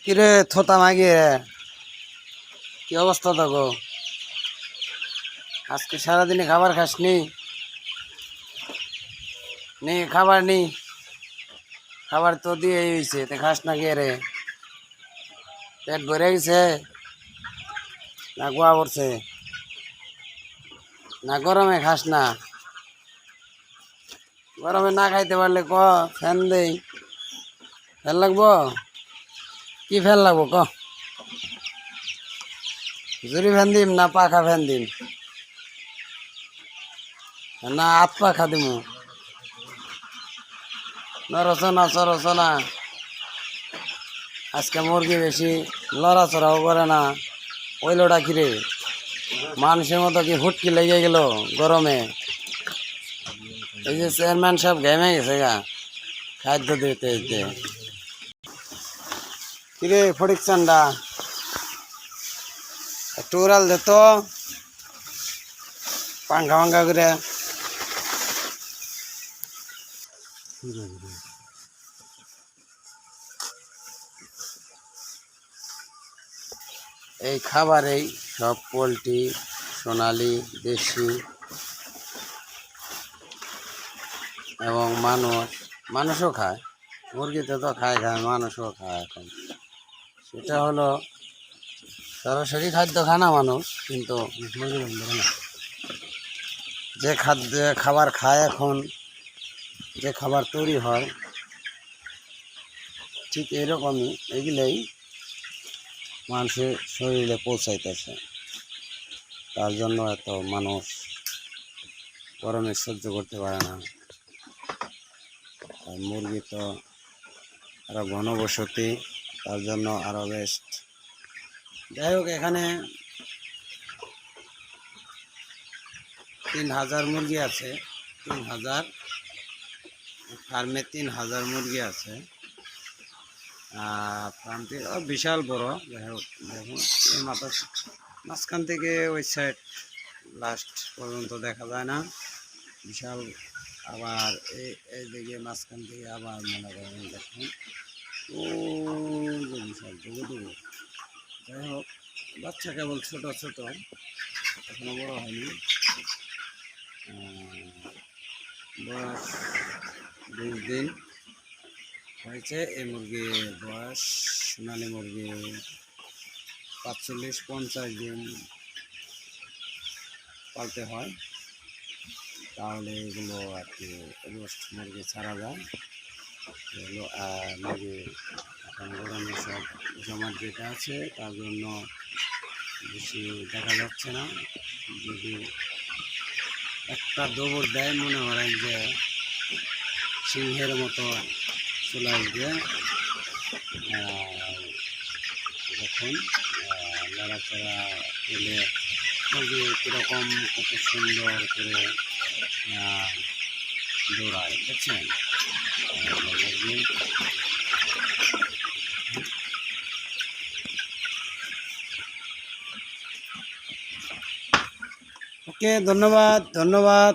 কিরে থোতা মাগিয়ে কি অবস্থা দেখো? আজকে সারাদিনে খাবার খাসনি? নি খাবার নি, খাবার তো দিয়ে হয়েছে, তে খাস না কে রে? পেট ভরে গেছে না গোয়া পড়ছে? না গরমে খাস না? গরমে না খাইতে পারলে ক, ফ্যান দেই। ফ্যান লাগবো? কি ফ্যান লাগবো ক? জুরি ফ্যান দিম না পাখা ফ্যান দিম না হাত পাখা দিমু? নরচনা চরচনা আজকে মুরগি বেশি লড়াচড়াও করে না। ওইলোটা কিরে মানুষের মতো কি হুটকি লেগে গেল গরমে? এই যে চেয়ারম্যান সব ঘেমে গেছে গা খাদ্য দিতে দিতে। কিরে ফটিক চান্ডা, একটু উড়াল দে তো পাঙ্খা পাঙ্খা করে। এই খাবারেই সব পোলট্রি, সোনালি, দেশি এবং মানুষও খায়। মুরগিতে তো খায় মানুষও খায় এখন। সেটা হলো সরাসরি খাদ্য খায় না মানুষ, কিন্তু যে খাবার খায় এখন, যে খাবার তৈরি হয় ঠিক এরকমই এগুলোই মানুষের শরীরে পৌঁছাইতেছে। তার জন্য এত মানুষ গরমে সহ্য করতে পারে না। আর মুরগি তো আরো ঘনবসতি, তার জন্য আরো বেস্ট। যাই হোক, এখানে 3000 মুরগি আছে। 3000 ফার্মে 3000 মুরগি আছে। ফার্মটি বিশাল বড়। যাই হোক দেখুন, এই মাঝখান থেকে ওই সাইড লাস্ট পর্যন্ত দেখা যায় না, বিশাল। আবার এইদিকে মাঝখান থেকে আবার মনে করেন দেখুন ও বিশাল দুগো। যাই হোক, বাচ্চা কেবল ছোট ছোট, এখনো বড় হয়নি। বয়স 20 দিন হয়েছে। এই মুরগির বয়স, সোনালি মুরগি 45-50 দিন পালতে হয়, তাহলে এগুলো আর কি রোস্ট মুরগি ছাড়া যায়। এগুলো মুরগি এখন গরমে সব জমাট যেটা আছে, তার জন্য বেশি দেখা যাচ্ছে না। যদি একটা দৌড় দেয় মনে করেন যে সিংহের মতো চলে আসবে। যখন লড়াচড়া এলে মুরগি কীরকম কত সুন্দর করে দৌড়ায়, বুঝছেন? মুরগি ওকে, ধন্যবাদ ধন্যবাদ।